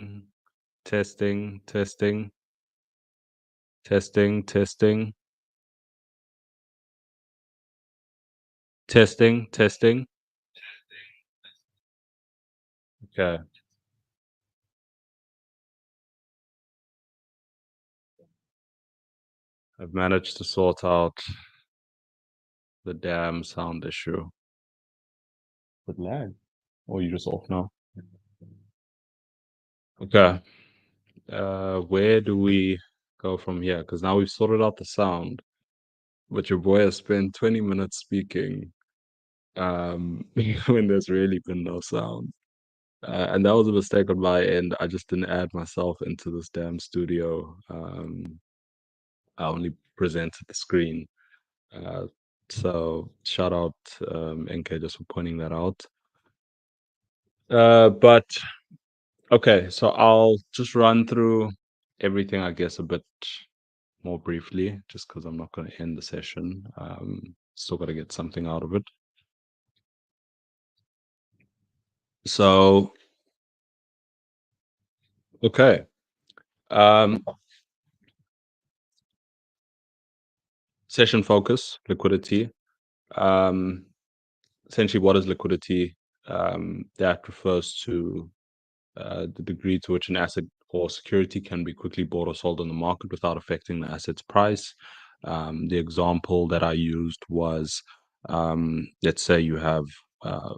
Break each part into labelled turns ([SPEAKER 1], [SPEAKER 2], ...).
[SPEAKER 1] Mhm. Testing, testing, testing, testing, testing, testing. Okay, I've managed to sort out the damn sound issue. With lag? Or you just off now? Okay. Where do we go from here? Because now we've sorted out the sound, but your boy has spent 20 minutes speaking, when there's really been no sound. And that was a mistake on my end. I just didn't add myself into this damn studio. I only presented the screen. Uh, so shout out NK just for pointing that out. But okay, so I'll just run through everything, I guess, a bit more briefly, just because I'm not going to end the session. Still got to get something out of it. So, okay. Um, Session focus, liquidity. Um, Essentially, what is liquidity? That refers to the degree to which an asset or security can be quickly bought or sold on the market without affecting the asset's price. The example that I used was, let's say you have $1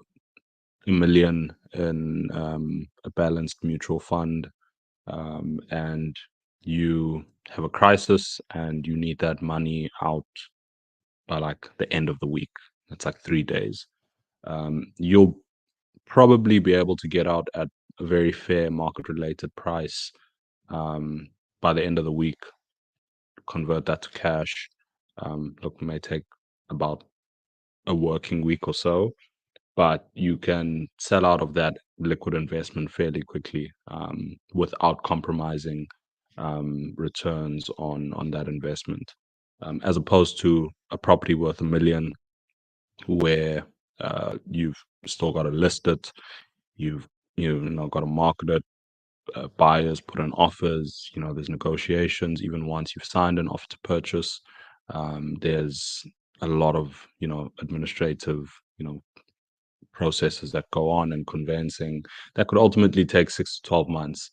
[SPEAKER 1] million in a balanced mutual fund, and you have a crisis and you need that money out by like the end of the week. That's like 3 days. You'll probably be able to get out at a very fair market related price by the end of the week, convert that to cash. Look, it may take about a working week or so, but you can sell out of that liquid investment fairly quickly, without compromising returns on that investment, as opposed to a property worth $1 million where you've still got to list it, you've got to market it, buyers put in offers, there's negotiations even once you've signed an offer to purchase. There's a lot of administrative processes that go on and conveyancing that could ultimately take 6 to 12 months.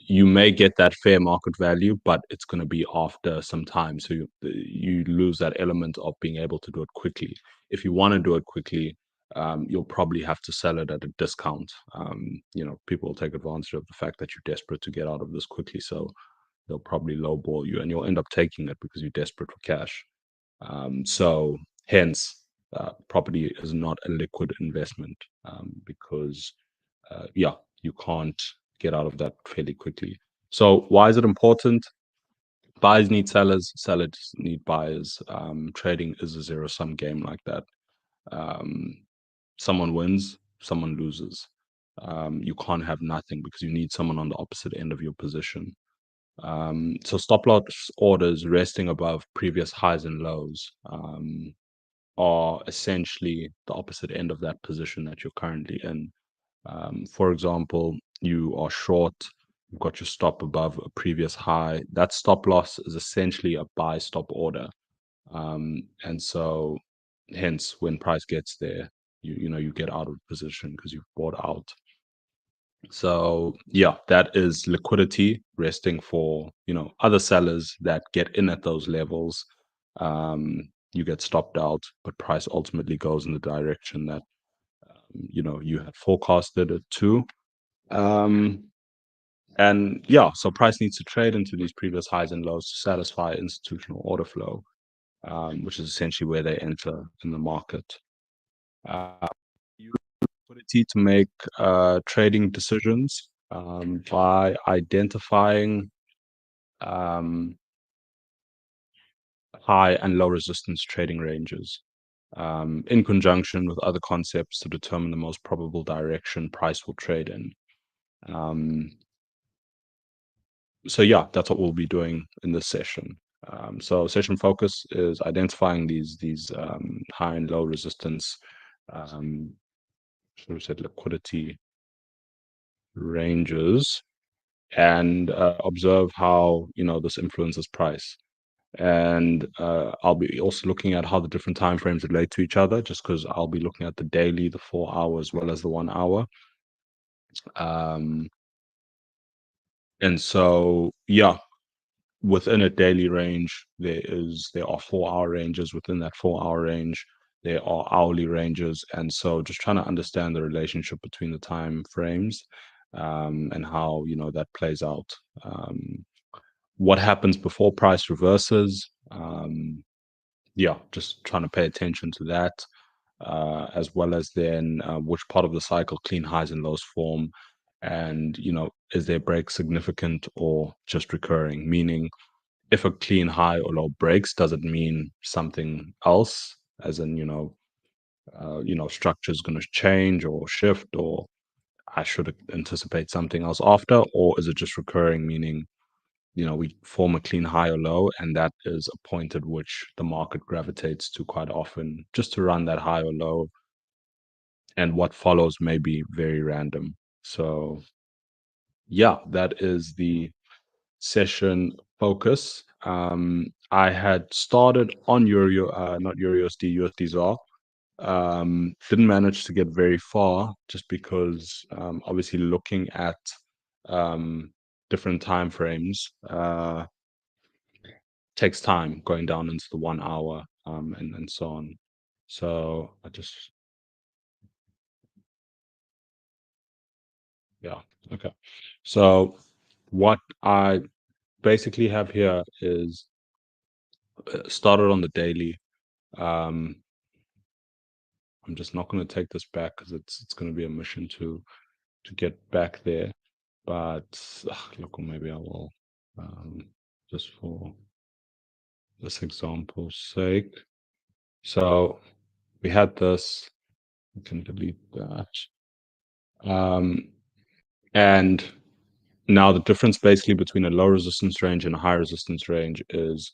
[SPEAKER 1] You may get that fair market value, but it's going to be after some time. So you lose that element of being able to do it quickly. If you want to do it quickly, you'll probably have to sell it at a discount. People will take advantage of the fact that you're desperate to get out of this quickly. So they'll probably lowball you and you'll end up taking it because you're desperate for cash. So hence, property is not a liquid investment, because, yeah, you can't get out of that fairly quickly. So why is it important? Buyers need sellers, sellers need buyers. Trading is a zero-sum game like that. Um, Someone wins, someone loses. You can't have nothing because you need someone on the opposite end of your position. So stop loss orders resting above previous highs and lows are essentially the opposite end of that position that you're currently in. For example, you are short, you've got your stop above a previous high. That stop loss is essentially a buy stop order. And so hence when price gets there, you get out of position because you've bought out. So yeah, that is liquidity resting for other sellers that get in at those levels. You get stopped out, but price ultimately goes in the direction that you had forecasted it to. Um, and yeah, so price needs to trade into these previous highs and lows to satisfy institutional order flow, which is essentially where they enter in the market. Use liquidity to make trading decisions by identifying um, high and low resistance trading ranges, in conjunction with other concepts to determine the most probable direction price will trade in. So yeah, that's what we'll be doing in this session. So session focus is identifying these high and low resistance, should we said liquidity ranges. and observe how this influences price. And I'll be also looking at how the different time frames relate to each other, just because I'll be looking at the daily, the 4 hour, as well as the 1 hour. And so, yeah, within a daily range, there are 4 hour ranges. Within that 4 hour range, there are hourly ranges. And so just trying to understand the relationship between the time frames, and how that plays out. What happens before price reverses? Yeah, just trying to pay attention to that, as well as then which part of the cycle clean highs and lows form, and is their break significant or just recurring? Meaning, if a clean high or low breaks, does it mean something else? As in, structure is going to change or shift, or I should anticipate something else after, or is it just recurring? Meaning, we form a clean high or low, and that is a point at which the market gravitates to quite often, just to run that high or low, and what follows may be very random. So, yeah, that is the session focus. I had started on not Euro USD, USDZAR. Didn't manage to get very far, just because obviously looking at um, different time frames takes time, going down into the 1 hour, and so on. So I just, yeah, okay. So what I basically have here is started on the daily. I'm just not going to take this back because it's going to be a mission to get back there. But look, maybe I will, just for this example's sake. So we had this. We can delete that. And now the difference basically between a low resistance range and a high resistance range is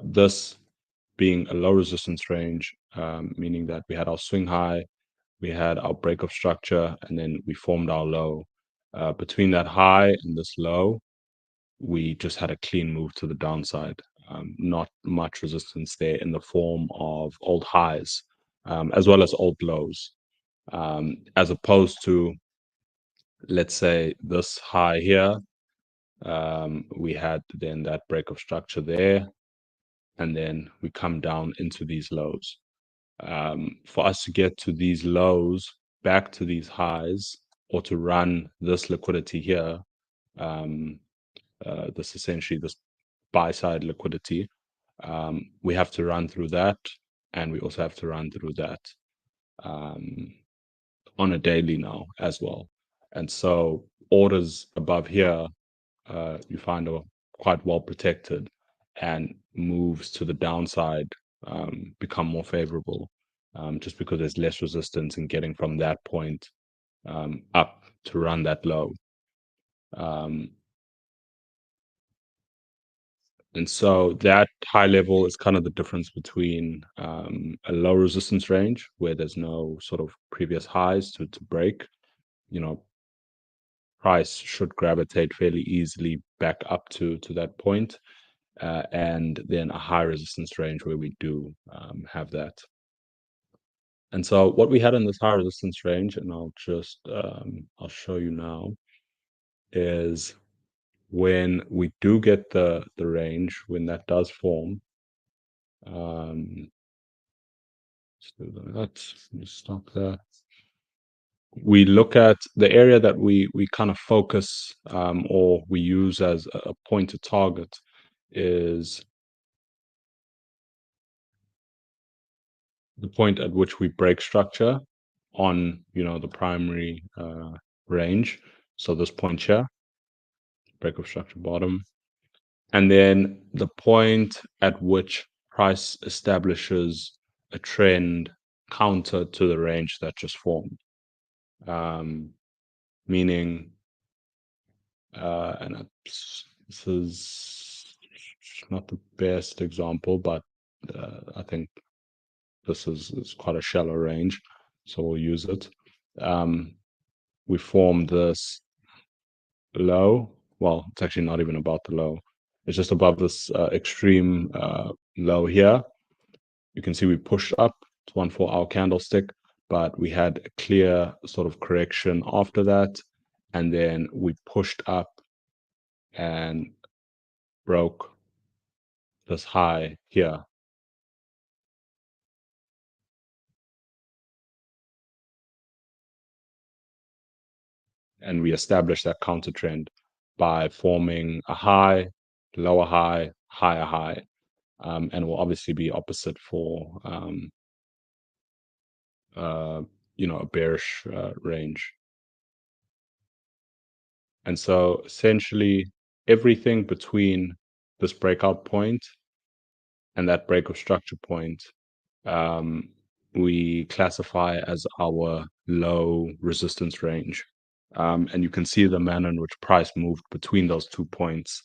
[SPEAKER 1] this being a low resistance range, meaning that we had our swing high, we had our break of structure, and then we formed our low. Between that high and this low, we just had a clean move to the downside. Not much resistance there in the form of old highs, as well as old lows, as opposed to, let's say, this high here. We had then that break of structure there, and then we come down into these lows. For us to get to these lows, back to these highs, or to run this liquidity here, um, this essentially this buy side liquidity, we have to run through that, and we also have to run through that on a daily now as well. And so orders above here, you find are quite well protected, and moves to the downside become more favorable, just because there's less resistance in getting from that point up to run that low. And so that high level is kind of the difference between a low resistance range where there's no sort of previous highs to break. Price should gravitate fairly easily back up to that point, and then a high resistance range where we do have that. And so what we had in this high resistance range, and I'll show you now, is when we do get the range, when that does form. Let's do that. Let me stop there. We look at the area that we kind of focus, or we use as a point to target, is the point at which we break structure on the primary range. So this point here, break of structure bottom, and then the point at which price establishes a trend counter to the range that just formed. Meaning, and this is not the best example, but I think this is quite a shallow range, so we'll use it. We formed this low, well, it's actually not even about the low. It's just above this extreme low here. You can see we pushed up to 1 4-hour candlestick, but we had a clear sort of correction after that. And then we pushed up and broke this high here. And we established that counter trend by forming a high, lower high, higher high. And will obviously be opposite for uh, a bearish range. And so essentially everything between this breakout point and that break of structure point, um, we classify as our low resistance range. And you can see the manner in which price moved between those 2 points.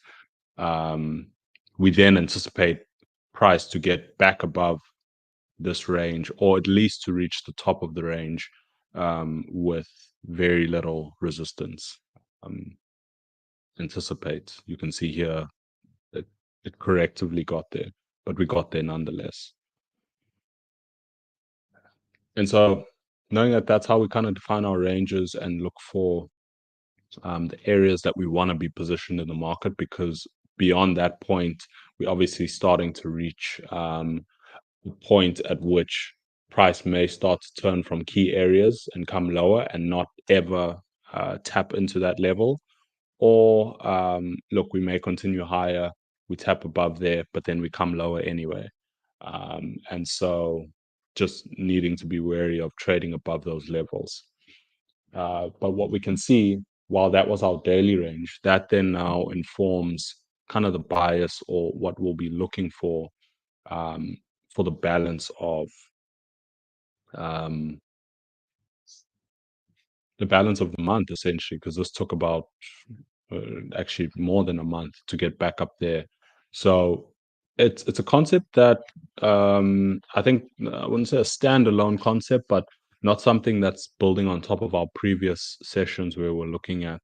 [SPEAKER 1] We then anticipate price to get back above this range, or at least to reach the top of the range with very little resistance. Um, Anticipate. You can see here that it correctively got there, but we got there nonetheless. And so, knowing that that's how we kind of define our ranges and look for the areas that we want to be positioned in the market, because beyond that point, we're obviously starting to reach the point at which price may start to turn from key areas and come lower and not ever tap into that level. Or look, we may continue higher, we tap above there, but then we come lower anyway. And so just needing to be wary of trading above those levels. But what we can see, while that was our daily range, that then now informs kind of the bias or what we'll be looking um, for the balance of um, the month, essentially, because this took about actually more than a month to get back up there. So it's a concept that I think I wouldn't say a standalone concept, but not something that's building on top of our previous sessions where we're looking at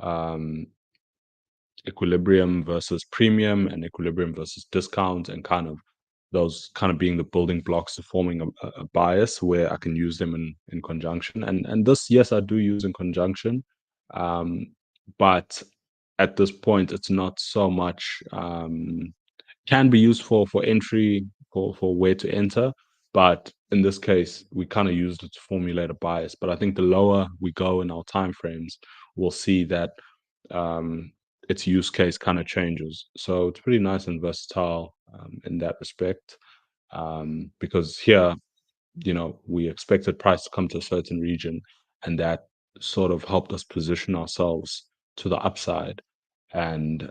[SPEAKER 1] um, equilibrium versus premium and equilibrium versus discount, and kind of those kind of being the building blocks to forming a bias where I can use them in conjunction. And this, yes, I do use in conjunction, but at this point, it's not so much can be used for entry for where to enter. But in this case, we kind of used it to formulate a bias. But I think the lower we go in our time frames, we'll see that um, its use case kind of changes. So it's pretty nice and versatile in that respect. Because here, we expected price to come to a certain region, and that sort of helped us position ourselves to the upside. And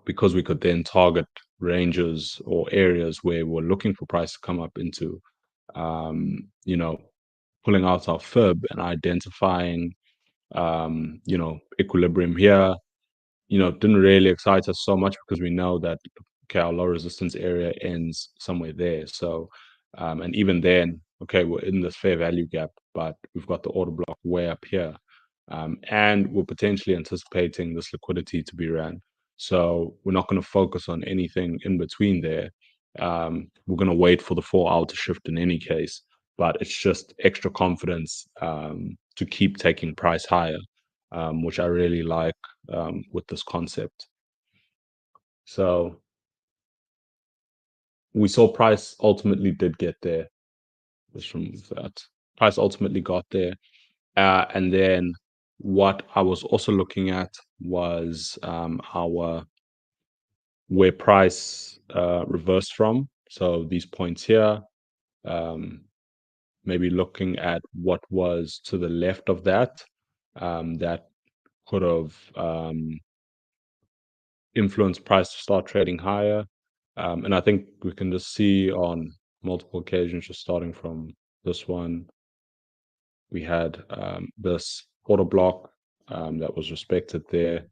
[SPEAKER 1] because we could then target ranges or areas where we're looking for price to come up into, you know, pulling out our fib and identifying, equilibrium here, didn't really excite us so much because we know that, okay, our low resistance area ends somewhere there. So, and even then, okay, we're in this fair value gap, but we've got the order block way up here. And we're potentially anticipating this liquidity to be ran. So we're not going to focus on anything in between there. We're going to wait for the 4 hour to shift in any case, but it's just extra confidence to keep taking price higher, which I really like with this concept. So we saw price ultimately did get there. Let's remove that. Price ultimately got there. And then what I was also looking at was our where price reversed from. So these points here, um, maybe looking at what was to the left of that, that could have influence price to start trading higher. And I think we can just see on multiple occasions, just starting from this one, we had this order block that was respected there.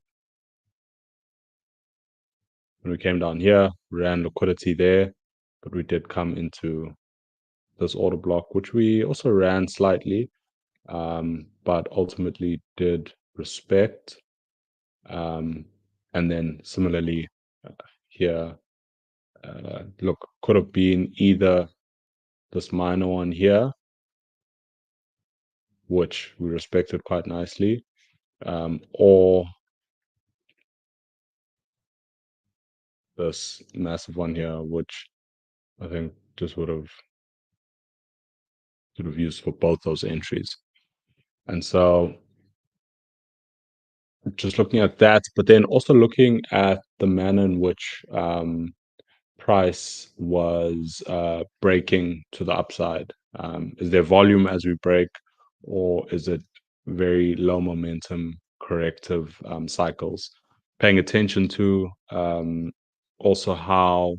[SPEAKER 1] When we came down here, we ran liquidity there, but we did come into this order block, which we also ran slightly, but ultimately did respect. And then similarly here, look, could have been either this minor one here, which we respected quite nicely, or this massive one here, which I think just would have used for both those entries. And so just looking at that, but then also looking at the manner in which price was breaking to the upside. Is there volume as we break, or is it very low momentum corrective cycles? Paying attention to also how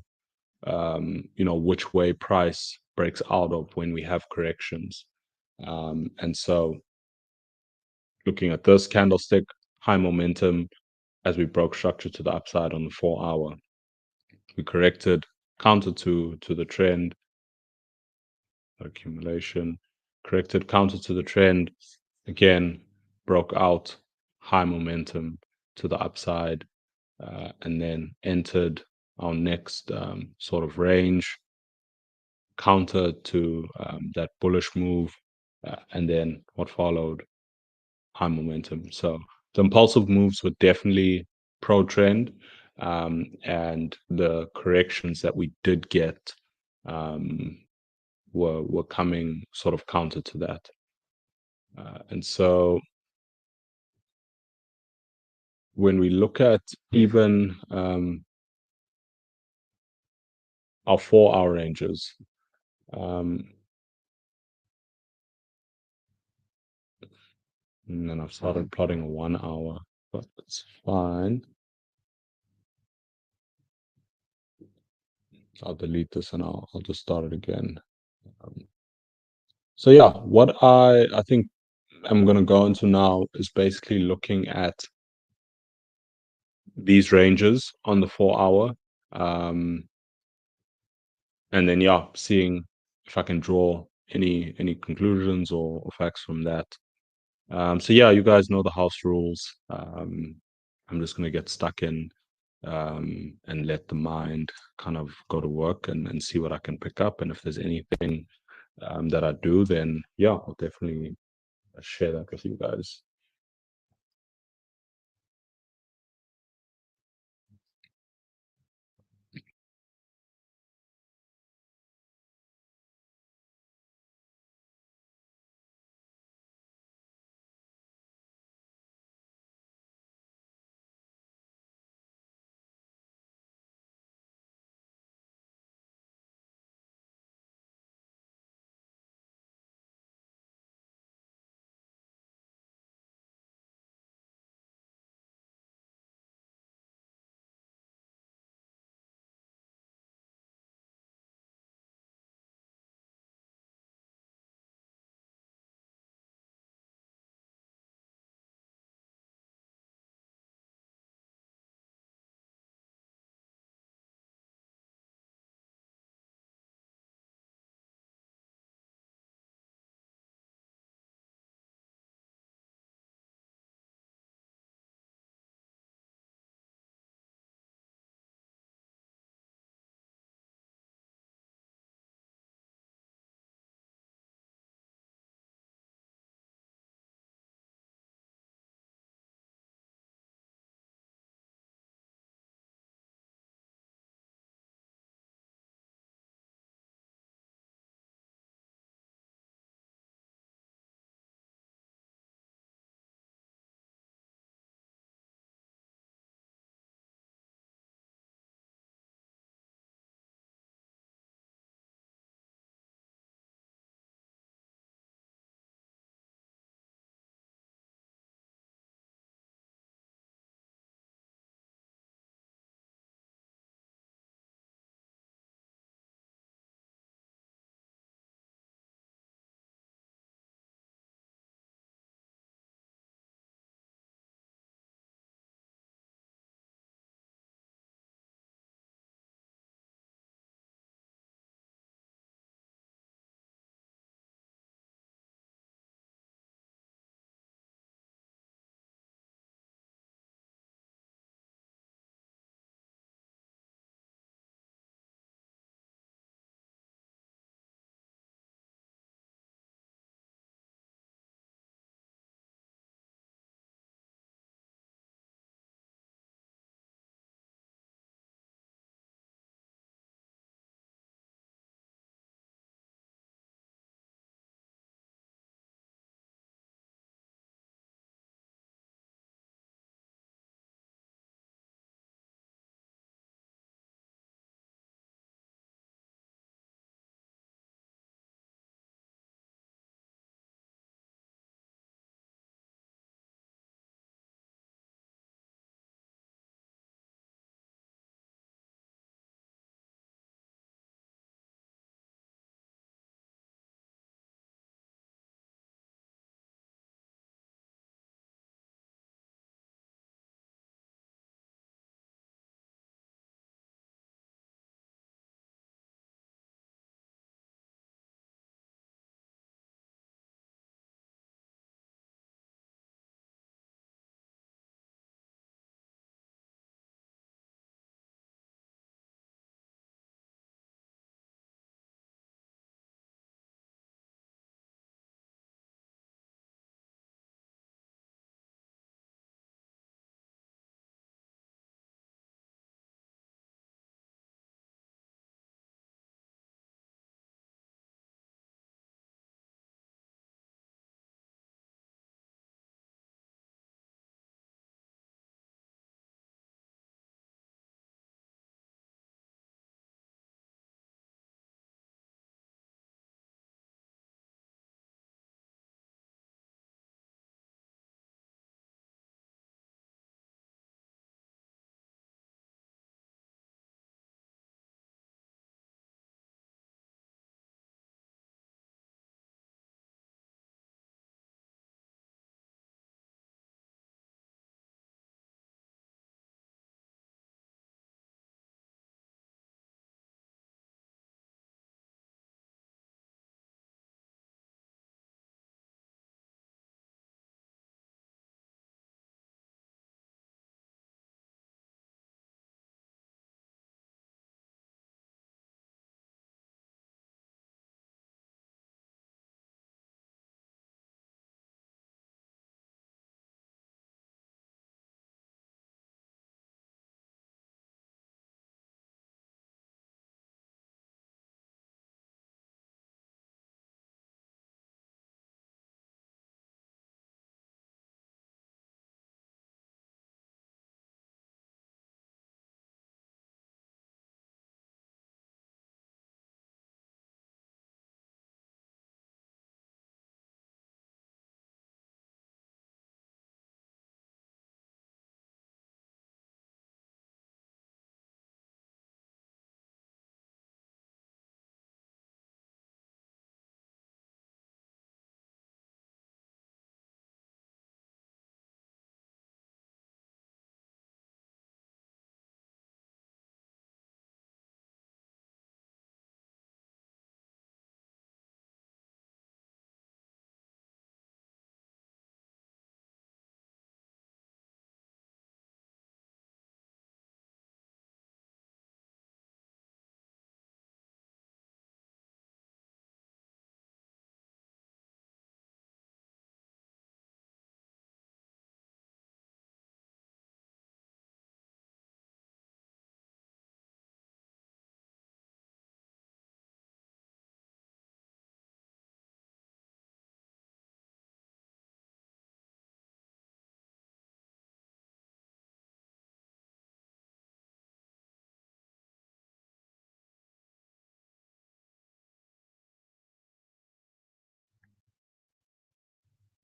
[SPEAKER 1] which way price breaks out of when we have corrections. And so looking at this candlestick, high momentum as we broke structure to the upside on the 4-hour. We corrected counter to the trend, accumulation, corrected counter to the trend, again, broke out high momentum to the upside, and then entered our next sort of range, counter to that bullish move, and then what followed, high momentum. So the impulsive moves were definitely pro trend, and the corrections that we did get were coming sort of counter to that. And so when we look at even our 4-hour ranges, and then I've started plotting a 1-hour, but it's fine. I'll delete this and I'll just start it again. So yeah, what I think I'm going to go into now is basically looking at these ranges on the 4-hour, and then yeah, seeing if I can draw any conclusions or facts from that. So yeah, you guys know the house rules. I'm just going to get stuck in and let the mind kind of go to work and see what I can pick up. And if there's anything that I do, then yeah, I'll definitely share that with you guys.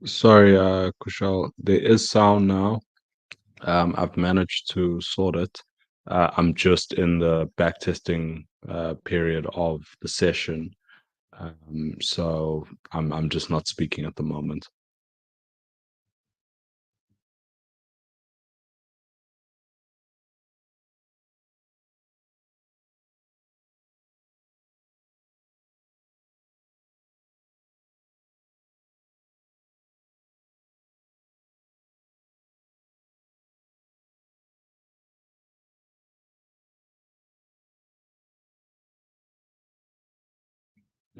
[SPEAKER 1] Sorry, Kushal. There is sound now. I've managed to sort it. I'm just in the backtesting period of the session, so I'm just not speaking at the moment.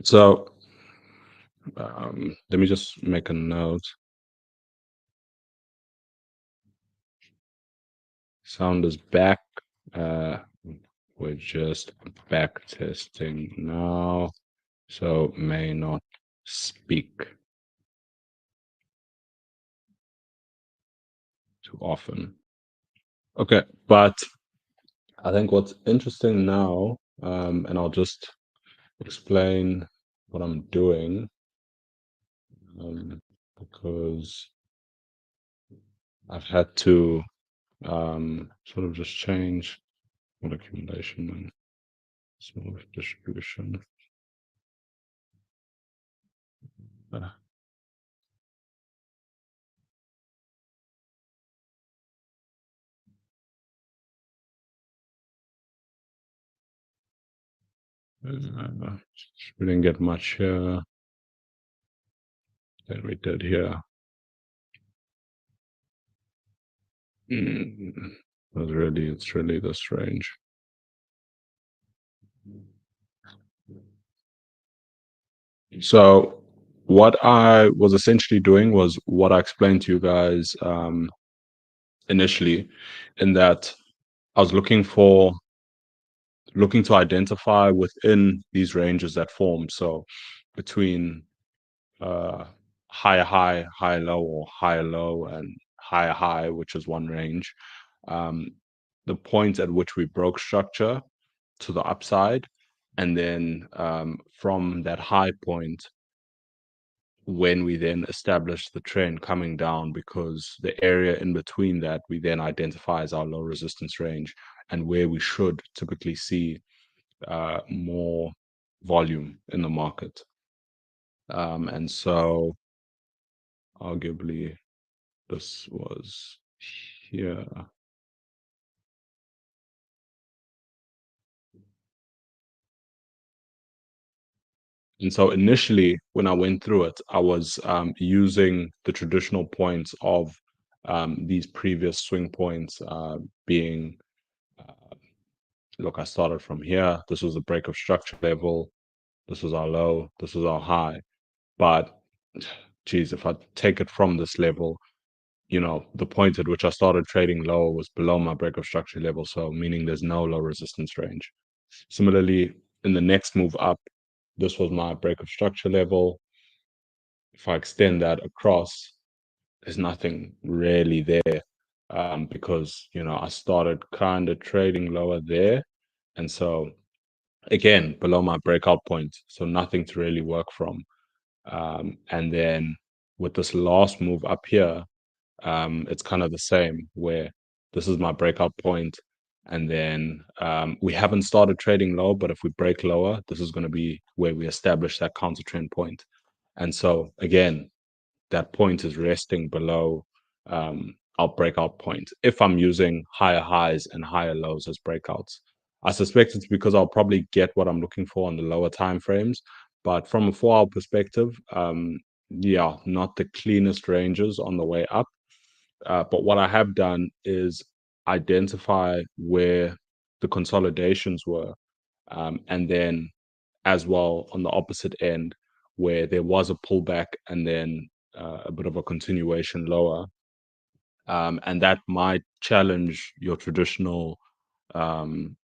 [SPEAKER 1] So let me just make a note. Sound is back. Uh, we're just back testing now, so may not speak too often. Okay, but I think what's interesting now, and I'll just explain what I'm doing, because I've had to sort of just change what accumulation and small distribution. Uh, we didn't get much here than we did here. It's really this range. So what I was essentially doing was what I explained to you guys initially, in that I was looking to identify within these ranges that form. So between uh, higher high, higher low, or higher low and higher high, which is one range, um, the point at which we broke structure to the upside, and then from that high point, when we then establish the trend coming down, because the area in between that we then identify as our low resistance range, and where we should typically see more volume in the market. And so arguably this was here. And so initially, when I went through it, I was using the traditional points of these previous swing points, being, look, I started from here. This was the break of structure level. This was our low. This was our high. But geez, if I take it from this level, the point at which I started trading lower was below my break of structure level. So meaning there's no low resistance range. Similarly, in the next move up, this was my break of structure level. If I extend that across, there's nothing really there, because I started kind of trading lower there, and so again below my breakout point, so nothing to really work from. And then with this last move up here, it's kind of the same, where this is my breakout point, and then we haven't started trading low, but if we break lower, this is going to be where we establish that counter trend point. And so again, that point is resting below our breakout point if I'm using higher highs and higher lows as breakouts. I suspect it's because I'll probably get what I'm looking for on the lower time frames, but from a 4 hour perspective, yeah, not the cleanest ranges on the way up. But what I have done is identify where the consolidations were, and then as well on the opposite end, where there was a pullback and then a bit of a continuation lower. And that might challenge your traditional um,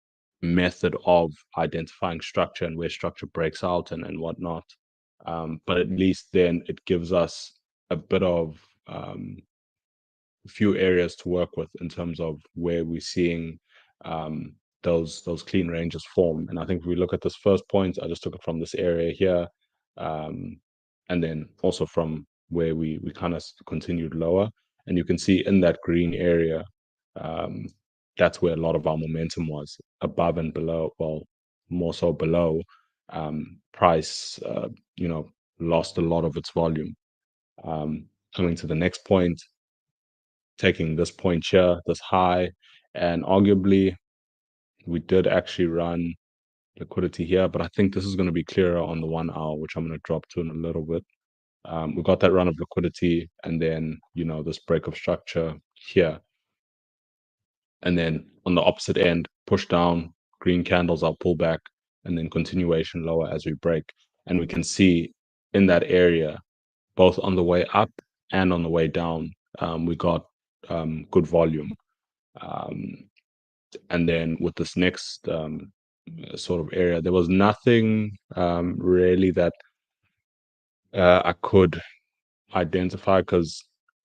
[SPEAKER 1] method of identifying structure and where structure breaks out and whatnot. But at least then it gives us a bit of few areas to work with in terms of where we're seeing those clean ranges form. And I think if we look at this first point, I just took it from this area here, and then also from where we kind of continued lower. And you can see in that green area, um, that's where a lot of our momentum was, above and below. Well, more so below. Price, lost a lot of its volume. Coming to the next point, taking this point here, this high, and arguably we did actually run liquidity here, but I think this is going to be clearer on the 1 hour, which I'm going to drop to in a little bit. We got that run of liquidity, and then this break of structure here, and then on the opposite end, push down, green candles, I'll pull back, and then continuation lower as we break. And we can see in that area, both on the way up and on the way down, we got good volume. And then with this next sort of area, there was nothing really that I could identify, because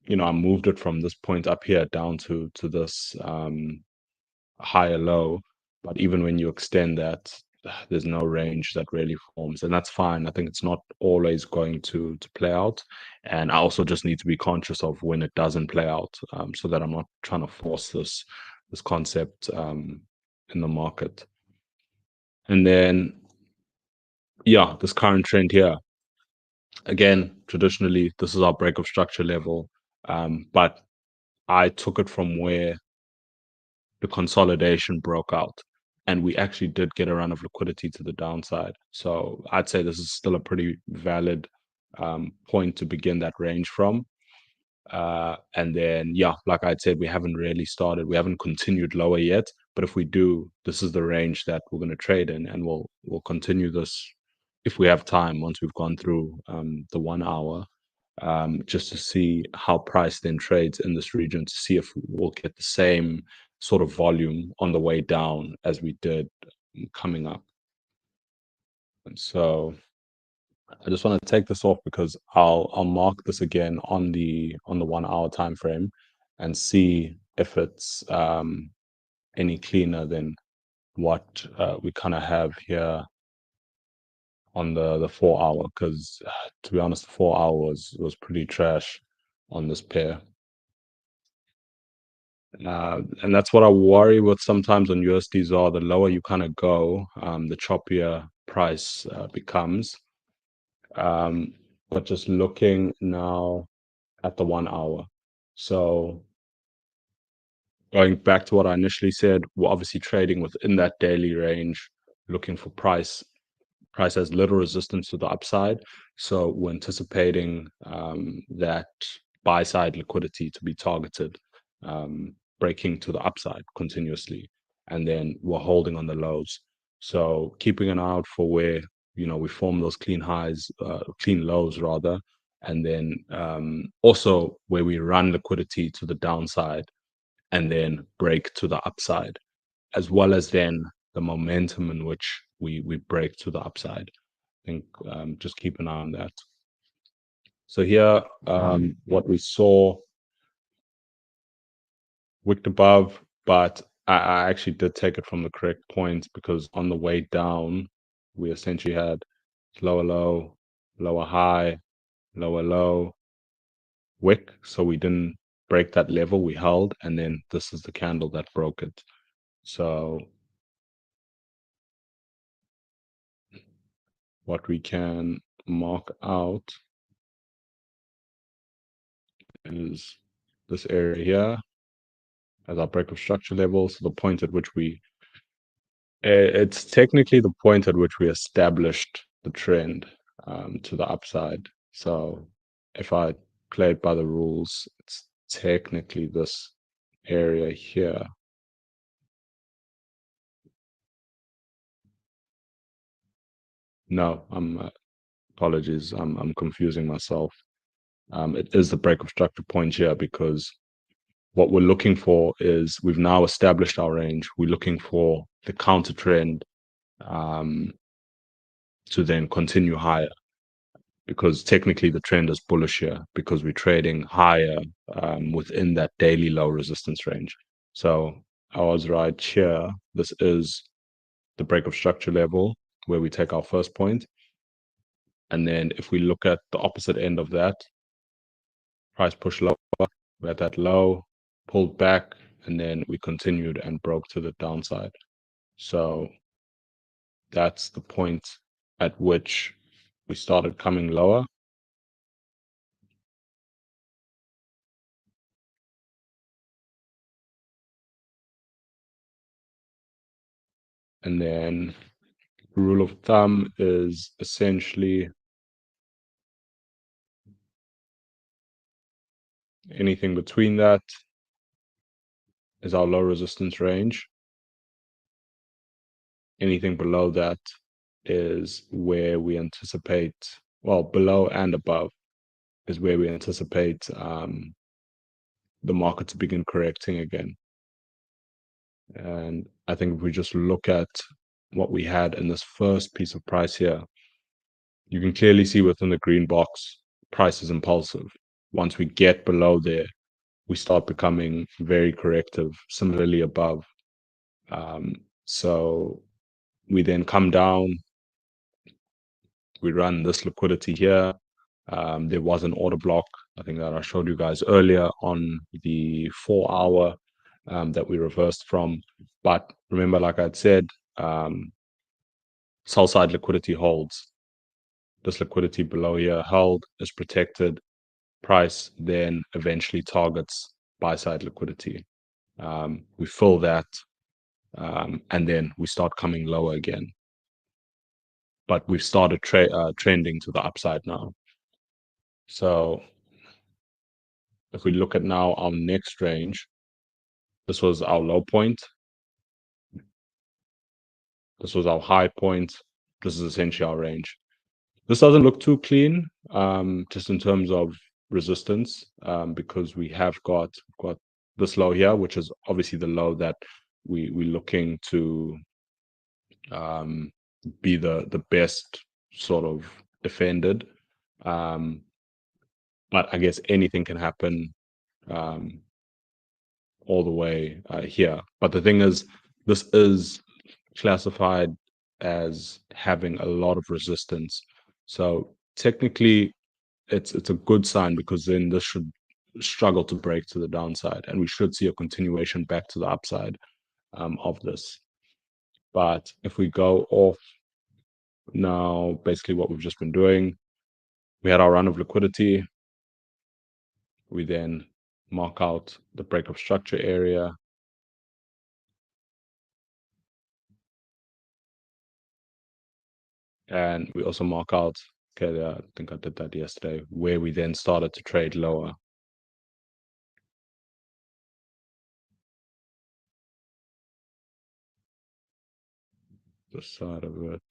[SPEAKER 1] I moved it from this point up here down to this higher low. But even when you extend that, there's no range that really forms, and that's fine. I think it's not always going to play out, and I also just need to be conscious of when it doesn't play out, so that I'm not trying to force this concept in the market. And then, yeah, this current trend here, again, traditionally, this is our break of structure level, but I took it from where the consolidation broke out, and we actually did get a run of liquidity to the downside. So I'd say this is still a pretty valid point to begin that range from. And then, yeah, like I said, we haven't continued lower yet. But if we do, this is the range that we're going to trade in, and we'll continue this if we have time once we've gone through the 1 hour, just to see how price then trades in this region, to see if we'll get the same sort of volume on the way down as we did coming up. And so I just want to take this off, because I'll mark this again on the 1 hour time frame and see if it's any cleaner than what we kind of have here on the 4 hour, because to be honest, the 4 hour was pretty trash on this pair. And that's what I worry with sometimes on USDZAR. The lower you kind of go, the choppier price becomes. But just looking now at the 1 hour. So going back to what I initially said, we're obviously trading within that daily range, looking for price has little resistance to the upside. So we're anticipating that buy side liquidity to be targeted, breaking to the upside continuously. And then we're holding on the lows. So keeping an eye out for where, we form those clean highs, clean lows rather. And then also where we run liquidity to the downside and then break to the upside, as well as then the momentum in which we break to the upside. I think just keep an eye on that. So here, what we saw, wicked above, but I actually did take it from the correct point, because on the way down, we essentially had lower low, lower high, lower low, wick. So we didn't break that level, we held, and then this is the candle that broke it. So what we can mark out is this area here as our break of structure level. So the point at which it's technically the point at which we established the trend to the upside. So if I play it by the rules, it's technically this area here. No, apologies, I'm confusing myself. It is the break of structure point here, because what we're looking for is, we've now established our range. We're looking for the counter trend to then continue higher, because technically the trend is bullish here, because we're trading higher within that daily low resistance range. So I was right here. This is the break of structure level where we take our first point. And then if we look at the opposite end of that, price pushed lower. We're at that low, pulled back, and then we continued and broke to the downside. So that's the point at which we started coming lower. And then rule of thumb is essentially anything between that is our low resistance range. Anything below that is where we anticipate, well, below and above is where we anticipate the market to begin correcting again. And I think if we just look at what we had in this first piece of price here, you can clearly see within the green box, price is impulsive. Once we get below there, we start becoming very corrective, similarly above. So we then come down, we run this liquidity here. There was an order block, I think that I showed you guys earlier on the 4 hour that we reversed from. But remember, like I'd said, sell side liquidity holds. This liquidity below here held, is protected. Price then eventually targets buy side liquidity. We fill that, and then we start coming lower again. But we've started trending to the upside now. So if we look at now our next range, this was our low point. This was our high point. This is essentially our range. This doesn't look too clean, just in terms of resistance, because we have got this low here, which is obviously the low that we're looking to be the best sort of defended. But I guess anything can happen all the way here. But the thing is, this is classified as having a lot of resistance. So technically, it's a good sign, because then this should struggle to break to the downside, and we should see a continuation back to the upside of this. But if we go off now, basically what we've just been doing, we had our run of liquidity. We then mark out the break of structure area. And we also mark out, okay, I think I did that yesterday, where we then started to trade lower. This side of it.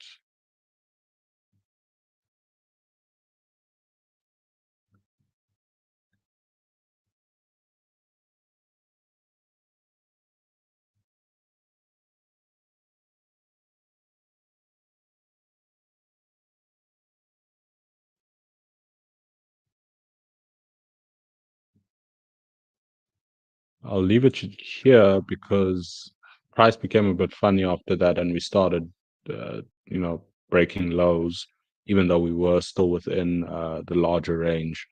[SPEAKER 1] I'll leave it here because price became a bit funny after that, and we started, breaking lows, even though we were still within the larger range.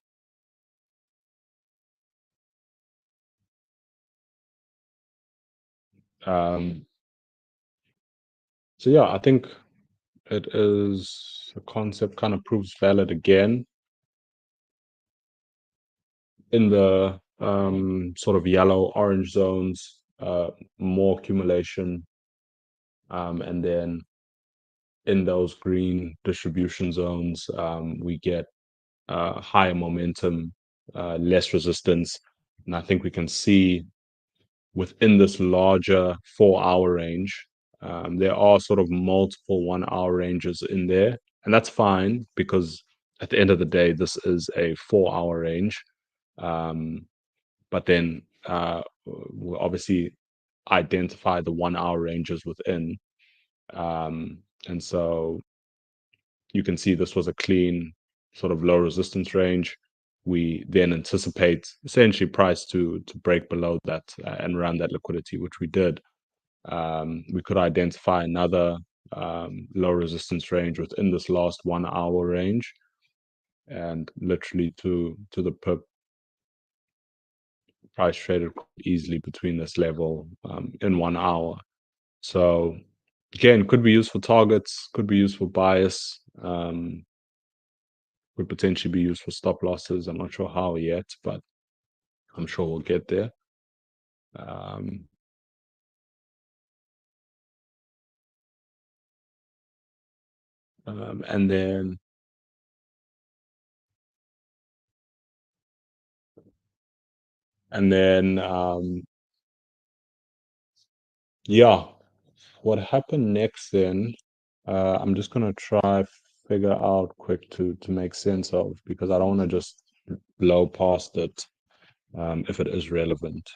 [SPEAKER 1] So yeah, I think it is, the concept kind of proves valid again in the sort of yellow orange zones, more accumulation, and then in those green distribution zones, we get higher momentum, less resistance. And I think we can see within this larger 4 hour range, there are sort of multiple 1 hour ranges in there. And that's fine, because at the end of the day, this is a 4 hour range. But then we'll obviously identify the 1 hour ranges within. And so you can see this was a clean sort of low resistance range. We then anticipate essentially price to break below that and run that liquidity, which we did. We could identify another low resistance range within this last 1 hour range, and literally to the pip, price traded easily between this level in 1 hour. So again, could be used for targets, could be used for bias, could potentially be used for stop losses. I'm not sure how yet, but I'm sure we'll get there. Um, and then yeah, what happened next then? I'm just gonna try figure out quick to make sense of, because I don't want to just blow past it if it is relevant.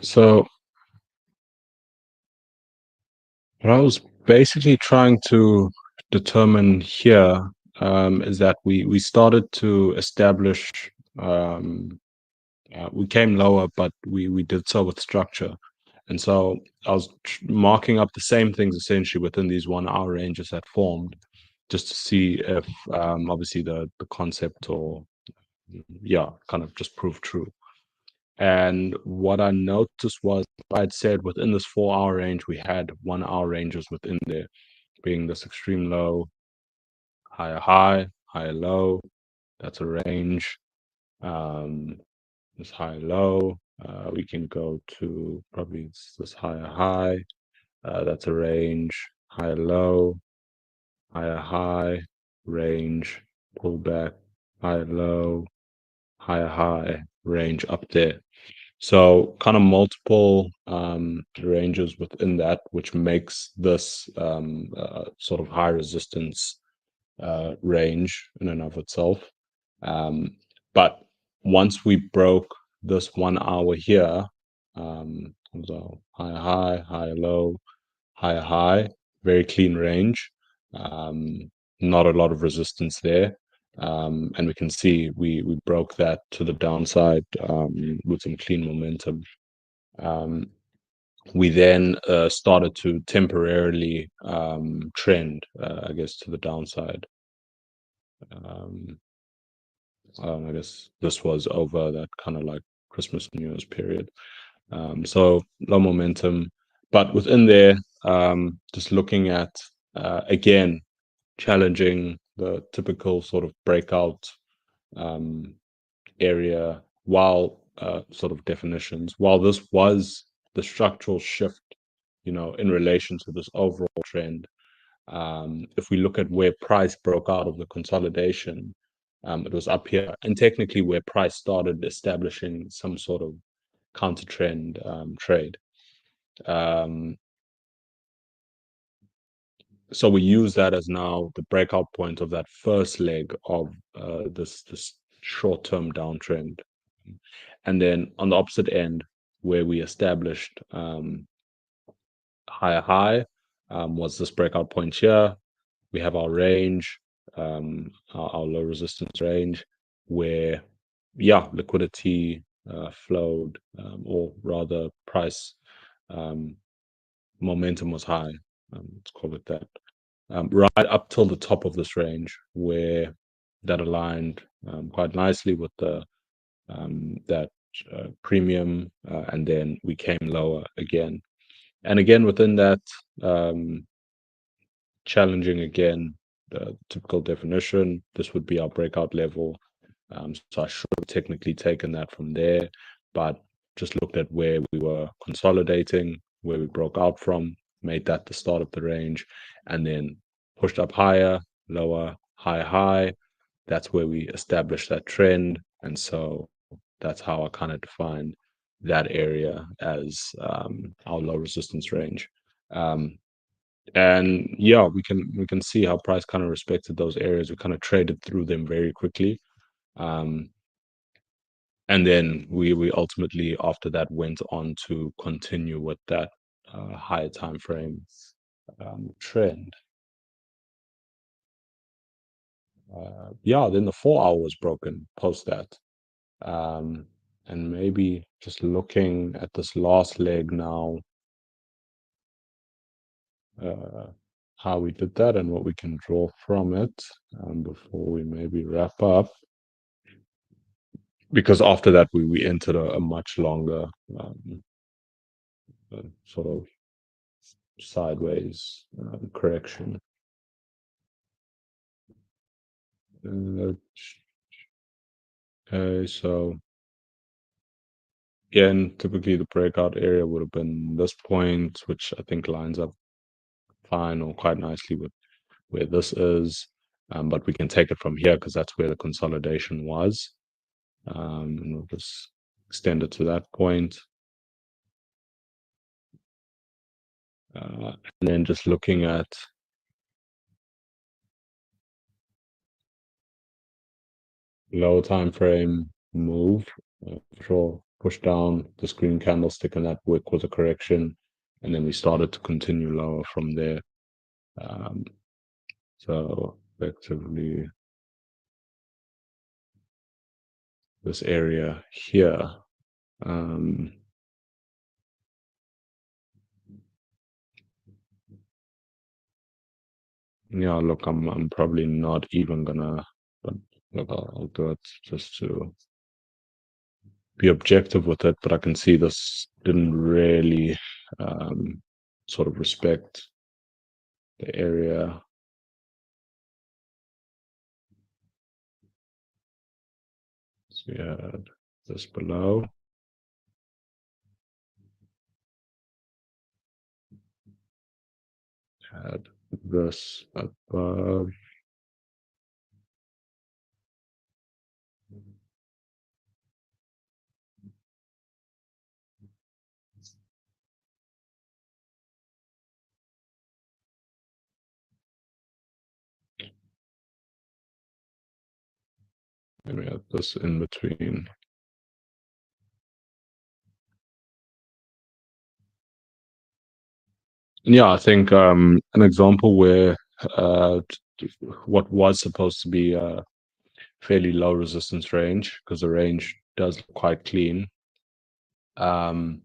[SPEAKER 1] So what I was basically trying to determine here is that we started to establish. Um, we came lower, but we did so with structure. And so I was marking up the same things essentially within these 1 hour ranges that formed, just to see if obviously the concept or yeah, kind of just proved true. And what I noticed was I'd said within this 4 hour range, we had 1 hour ranges within there, being this extreme low, higher high, higher low. That's a range. Um, this high low. We can go to probably this higher high. That's a range. Higher low, higher high, range, pull back, higher low, higher high, range up there. So kind of multiple ranges within that, which makes this sort of high resistance range in and of itself. Um, but once we broke this 1 hour here, so higher high, higher low, higher high, very clean range. Not a lot of resistance there. And we can see we broke that to the downside with some clean momentum. Um, we then started to temporarily trend, I guess, to the downside. Um, I guess this was over that kind of like Christmas, New Year's period. So low momentum, but within there, just looking at again challenging the typical sort of breakout um, area, while sort of definitions. While this was the structural shift, in relation to this overall trend, if we look at where price broke out of the consolidation, it was up here, and technically where price started establishing some sort of counter trend trade. Um, so we use that as now the breakout point of that first leg of this short term downtrend, and then on the opposite end where we established higher high was this breakout point here. We have our range, our low resistance range, where yeah, liquidity flowed, or rather price momentum was high. Let's call it that. Right up till the top of this range, where that aligned quite nicely with the that premium, and then we came lower again, and again within that, challenging again the typical definition. This would be our breakout level. So I should have technically taken that from there, but just looked at where we were consolidating, where we broke out from, made that the start of the range, and then pushed up higher, lower, high, high. That's where we established that trend. And so that's how I kind of defined that area as our low resistance range. Um, and yeah, we can see how price kind of respected those areas. We kind of traded through them very quickly, um, and then we ultimately after that went on to continue with that higher time frame trend. Yeah, then the 4 hour was broken post that, um, and maybe just looking at this last leg now, uh, how we did that and what we can draw from it, before we maybe wrap up. Because after that we entered a much longer sort of sideways correction. Uh, okay, so again, typically the breakout area would have been this point, which I think lines up fine or quite nicely with where this is. But we can take it from here because that's where the consolidation was. And we'll just extend it to that point. And then just looking at low time frame move, sure, pushed down this green candlestick, and that wick was a correction, and then we started to continue lower from there. So effectively, this area here. Yeah, look, I'm probably not even gonna, but look, I'll do it just to be objective with it. But I can see this didn't really sort of respect the area. So we had this below, had this above. And we had this in between. And yeah, I think an example where what was supposed to be a fairly low resistance range, because the range does look quite clean, um,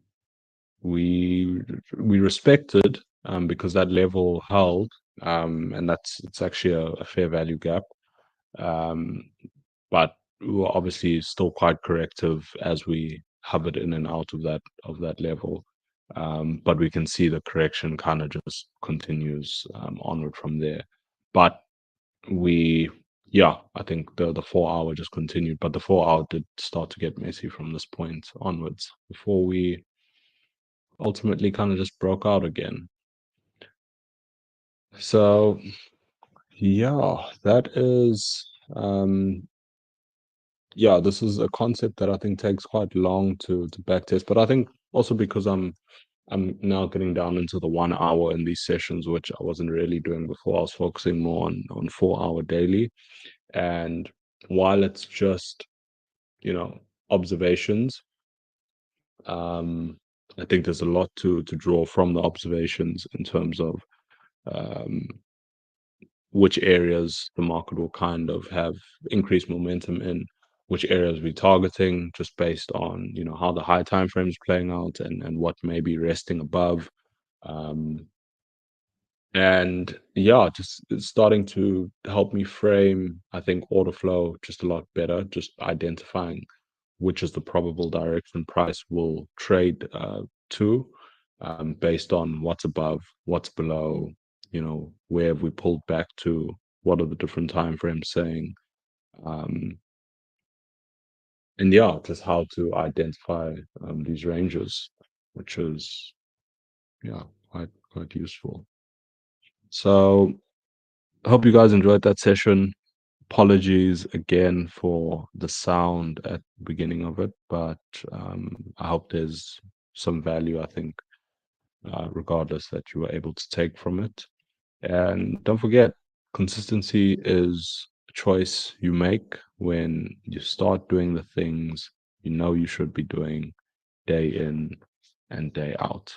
[SPEAKER 1] we respected because that level held, and it's actually a fair value gap. But we were obviously still quite corrective as we hovered in and out of that level. But we can see the correction kind of just continues onward from there. But we, yeah, I think the 4 hour just continued, but the 4 hour did start to get messy from this point onwards before we ultimately kind of just broke out again. So yeah, that is yeah, this is a concept that I think takes quite long to backtest, but I think also because I'm now getting down into the 1 hour in these sessions, which I wasn't really doing before. I was focusing more on 4 hour daily. And while it's just, observations, I think there's a lot to draw from the observations in terms of um, which areas the market will kind of have increased momentum in, which areas we're targeting, just based on how the high time frames playing out and what may be resting above. Um, and yeah, just it's starting to help me frame, I think, order flow just a lot better, just identifying which is the probable direction price will trade to, based on what's above, what's below, where have we pulled back to, what are the different time frames saying, um, and yeah, just how to identify these ranges, which is yeah quite useful. So I hope you guys enjoyed that session. Apologies again for the sound at the beginning of it, but I hope there's some value, I think, regardless, that you were able to take from it. And don't forget, consistency is a choice you make when you start doing the things you know you should be doing day in and day out.